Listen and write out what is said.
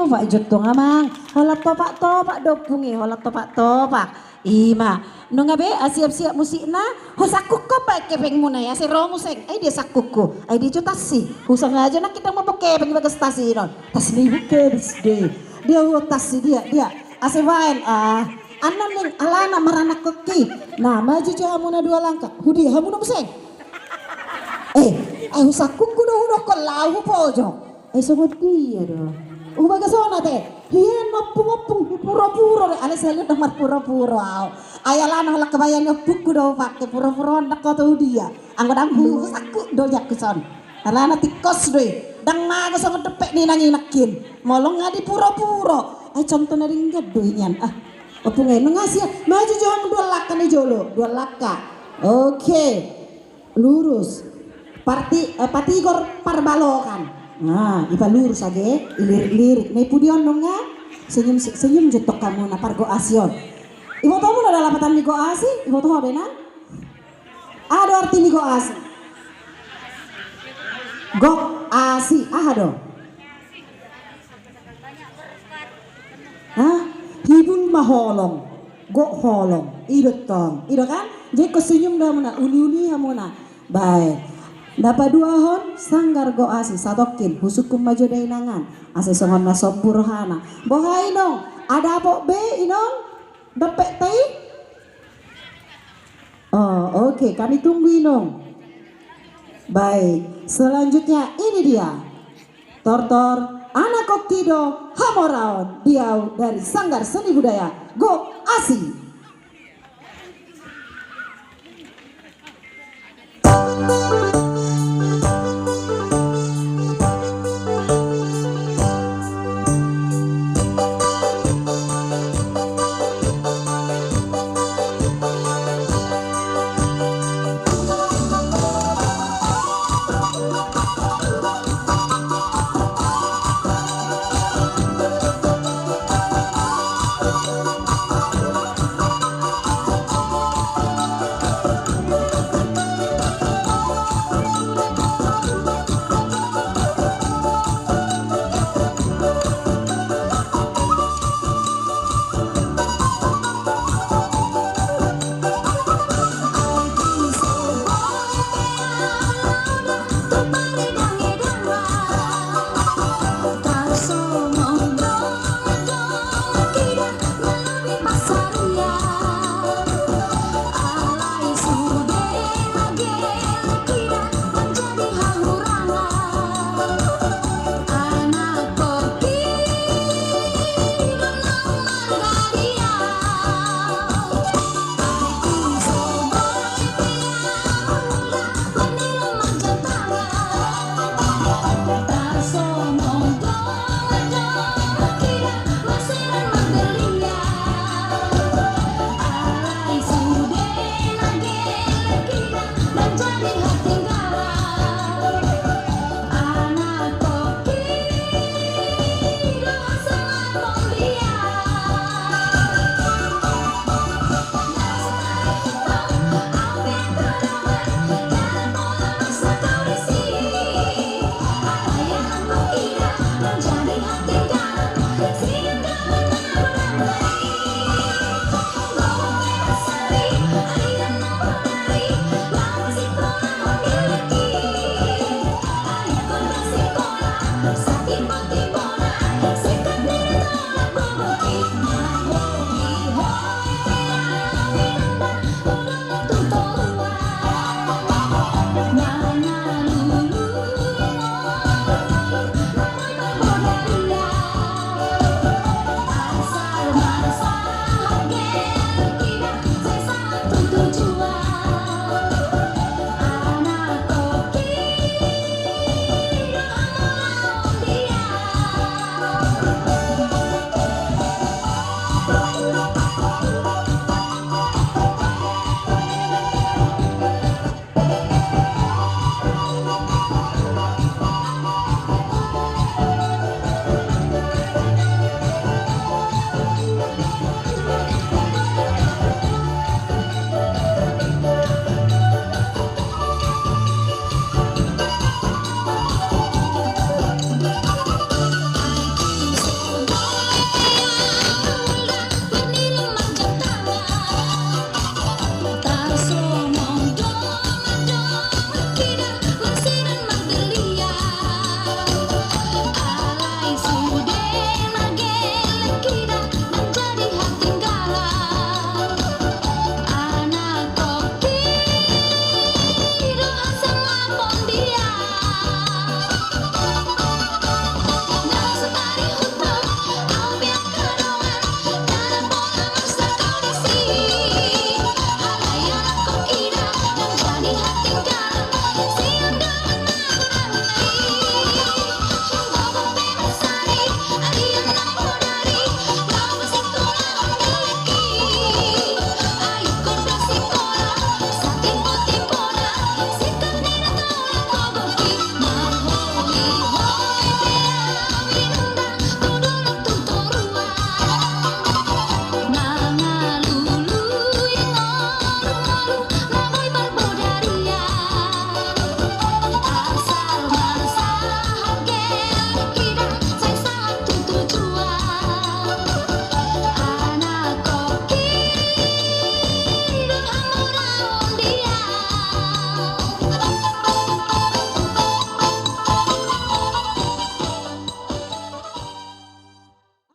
Pak Jotong amang. Holat topak dopungi, holat topak. Ima, nunga be siap-siap musikna, hosakuk ko pa kepeng muna ya, si Romo seng, ay dia sakukku, ay dia cutasi, husang aja nak kita mau kepeng bagas tasi non, tas ni bukes deh, dia tasi dia, asewain anan ning alana maranak koki, nah maju jauh muna 2 langkah, hudi hamu nom seng, husakukku udah kau lahu pojok, sobat dia doh. Bagas ona teh, hian ngopung pura-pura deh, alas saya udah pura-pura. Ayalah nak kebayang buku do pakai pura-pura nak kau tahu dia. Angkat ambu aku do jakusan. Alana tikos deh, dang naga sama depek ni nanginakin. Molong ngadi pura-pura. Contohnya ringgat do inyan. Opung ngasih maju jangan 2 laka nih jolo, 2 laka. Oke, lurus. Patigor parbalokan. Nah, iba lurus aja, lirik-lirik. Nih pudion dong ya, senyum jetok kamu na pargo asion. Ibu tahu ada lapatan migo asi? Ibu tahu ada na? Ada arti migo asi. Gok asi, do. Hibun maholong, gok holong, idot tong, idot kan? Jadi kesenyum dah muna, uli-uli hamuna. Baik. Dapat 2 hon sanggar go asi satokin husukum maju dainangan ase songon na sopurohana bohai nong ada apa be inong depek tei oke, kami tunggu inong. Baik, selanjutnya ini dia Tortor anak kokido hamoraon diau dari Sanggar Seni Budaya Go Asi.